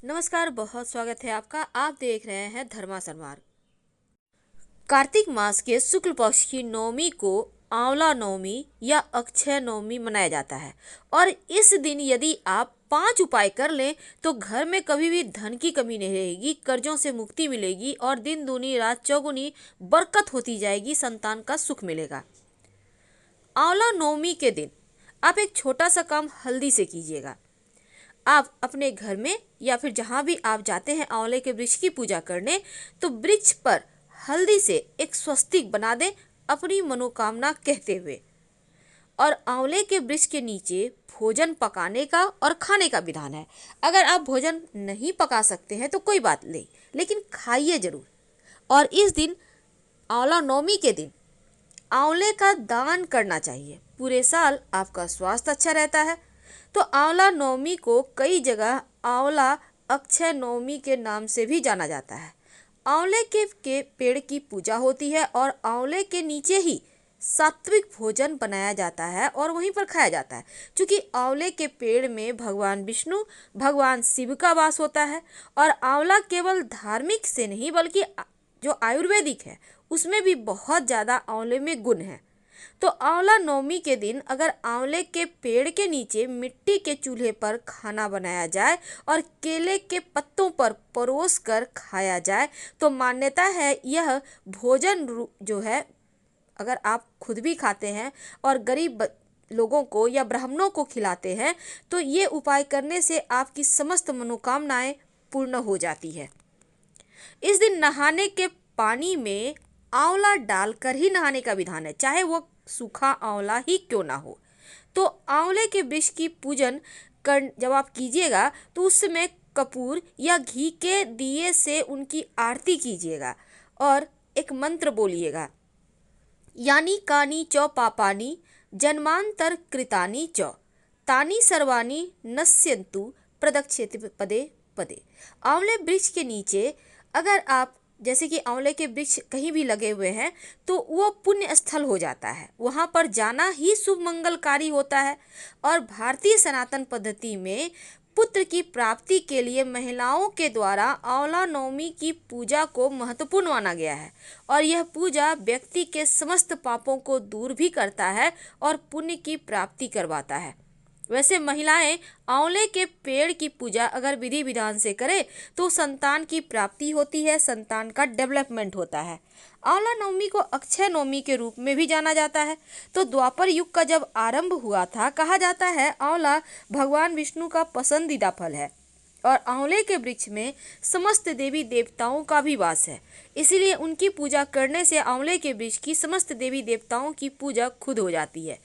नमस्कार, बहुत स्वागत है आपका। आप देख रहे हैं धर्मा संवाद। कार्तिक मास के शुक्ल पक्ष की नवमी को आंवला नवमी या अक्षय नवमी मनाया जाता है और इस दिन यदि आप 5 उपाय कर लें तो घर में कभी भी धन की कमी नहीं रहेगी, कर्जों से मुक्ति मिलेगी और दिन दूनी रात चौगुनी बरकत होती जाएगी, संतान का सुख मिलेगा। आंवला नवमी के दिन आप एक छोटा सा काम हल्दी से कीजिएगा। आप अपने घर में या फिर जहाँ भी आप जाते हैं आंवले के वृक्ष की पूजा करने, तो वृक्ष पर हल्दी से एक स्वस्तिक बना दें अपनी मनोकामना कहते हुए। और आंवले के वृक्ष के नीचे भोजन पकाने का और खाने का विधान है। अगर आप भोजन नहीं पका सकते हैं तो कोई बात नहीं, लेकिन खाइए जरूर। और इस दिन आंवला नवमी के दिन आंवले का दान करना चाहिए। पूरे साल आपका स्वास्थ्य अच्छा रहता है। तो आंवला नवमी को कई जगह आंवला अक्षय नवमी के नाम से भी जाना जाता है। आंवले के पेड़ की पूजा होती है और आंवले के नीचे ही सात्विक भोजन बनाया जाता है और वहीं पर खाया जाता है। क्योंकि आंवले के पेड़ में भगवान विष्णु, भगवान शिव का वास होता है और आंवला केवल धार्मिक से नहीं बल्कि जो आयुर्वेदिक है उसमें भी बहुत ज़्यादा आंवले में गुण है। तो आंवला नवमी के दिन अगर आंवले के पेड़ के नीचे मिट्टी के चूल्हे पर खाना बनाया जाए और केले के पत्तों पर परोस कर खाया जाए तो मान्यता है यह भोजन जो है, अगर आप खुद भी खाते हैं और गरीब लोगों को या ब्राह्मणों को खिलाते हैं तो ये उपाय करने से आपकी समस्त मनोकामनाएं पूर्ण हो जाती है। इस दिन नहाने के पानी में आंवला डालकर ही नहाने का विधान है, चाहे वो सूखा आंवला ही क्यों ना हो। तो आंवले के वृक्ष की पूजन कर जब आप कीजिएगा तो उस समय कपूर या घी के दिए से उनकी आरती कीजिएगा और एक मंत्र बोलिएगा, यानी कानी चौ पापानी जन्मांतर कृतानी चौ तानी सर्वानी नश्यन्तु प्रदक्षित पदे पदे। आंवले वृक्ष के नीचे अगर आप जैसे कि आंवले के वृक्ष कहीं भी लगे हुए हैं तो वो पुण्य स्थल हो जाता है, वहाँ पर जाना ही शुभ मंगलकारी होता है। और भारतीय सनातन पद्धति में पुत्र की प्राप्ति के लिए महिलाओं के द्वारा आंवला नवमी की पूजा को महत्वपूर्ण माना गया है और यह पूजा व्यक्ति के समस्त पापों को दूर भी करता है और पुण्य की प्राप्ति करवाता है। वैसे महिलाएं आंवले के पेड़ की पूजा अगर विधि विधान से करें तो संतान की प्राप्ति होती है, संतान का डेवलपमेंट होता है। आंवला नवमी को अक्षय नवमी के रूप में भी जाना जाता है। तो द्वापर युग का जब आरंभ हुआ था, कहा जाता है आंवला भगवान विष्णु का पसंदीदा फल है और आंवले के वृक्ष में समस्त देवी देवताओं का भी वास है, इसीलिए उनकी पूजा करने से आंवले के वृक्ष की समस्त देवी देवताओं की पूजा खुद हो जाती है।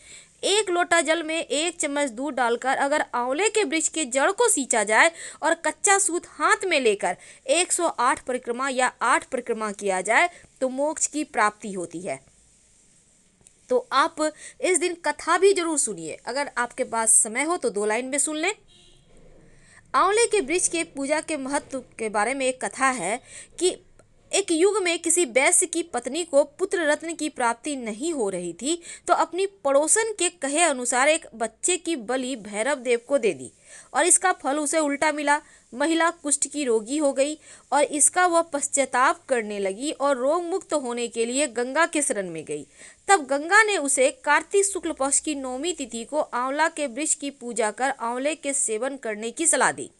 1 लोटा जल में 1 चम्मच दूध डालकर अगर आंवले के वृक्ष के जड़ को सींचा जाए और कच्चा सूत हाथ में लेकर 108 परिक्रमा या 8 परिक्रमा किया जाए तो मोक्ष की प्राप्ति होती है। तो आप इस दिन कथा भी जरूर सुनिए, अगर आपके पास समय हो तो 2 लाइन में सुन लें। आंवले के वृक्ष के पूजा के महत्व के बारे में एक कथा है कि एक युग में किसी वैश्य की पत्नी को पुत्र रत्न की प्राप्ति नहीं हो रही थी, तो अपनी पड़ोसन के कहे अनुसार एक बच्चे की बलि भैरव देव को दे दी और इसका फल उसे उल्टा मिला। महिला कुष्ठ की रोगी हो गई और इसका वह पश्चाताप करने लगी और रोग मुक्त होने के लिए गंगा के शरण में गई। तब गंगा ने उसे कार्तिक शुक्ल पक्ष की नौमी तिथि को आंवला के वृक्ष की पूजा कर आंवले के सेवन करने की सलाह दी।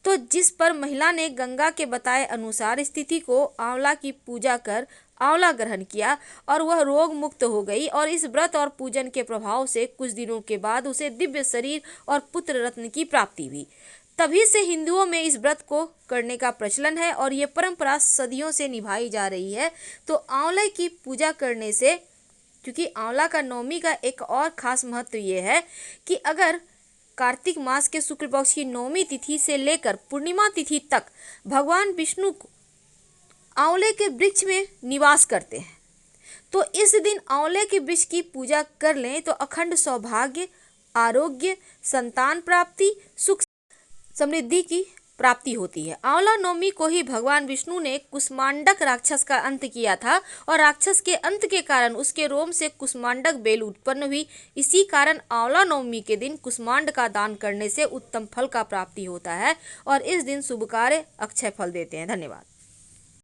तो जिस पर महिला ने गंगा के बताए अनुसार स्थिति को आंवला की पूजा कर आंवला ग्रहण किया और वह रोग मुक्त हो गई और इस व्रत और पूजन के प्रभाव से कुछ दिनों के बाद उसे दिव्य शरीर और पुत्र रत्न की प्राप्ति हुई। तभी से हिंदुओं में इस व्रत को करने का प्रचलन है और ये परंपरा सदियों से निभाई जा रही है। तो आंवले की पूजा करने से, क्योंकि आंवला का नवमी का एक और खास महत्व ये है कि अगर कार्तिक मास के शुक्ल पक्ष की नौमी तिथि से लेकर पूर्णिमा तिथि तक भगवान विष्णु आंवले के वृक्ष में निवास करते हैं, तो इस दिन आंवले के वृक्ष की पूजा कर लें तो अखंड सौभाग्य, आरोग्य, संतान प्राप्ति, सुख समृद्धि की प्राप्ति होती है। आंवला नवमी को ही भगवान विष्णु ने कुष्मांडक राक्षस का अंत किया था और राक्षस के अंत के कारण उसके रोम से कुष्मांडक बेल उत्पन्न हुई। इसी कारण आंवला नवमी के दिन कुष्मांड का दान करने से उत्तम फल का प्राप्ति होता है और इस दिन शुभ कार्य अक्षय फल देते हैं। धन्यवाद।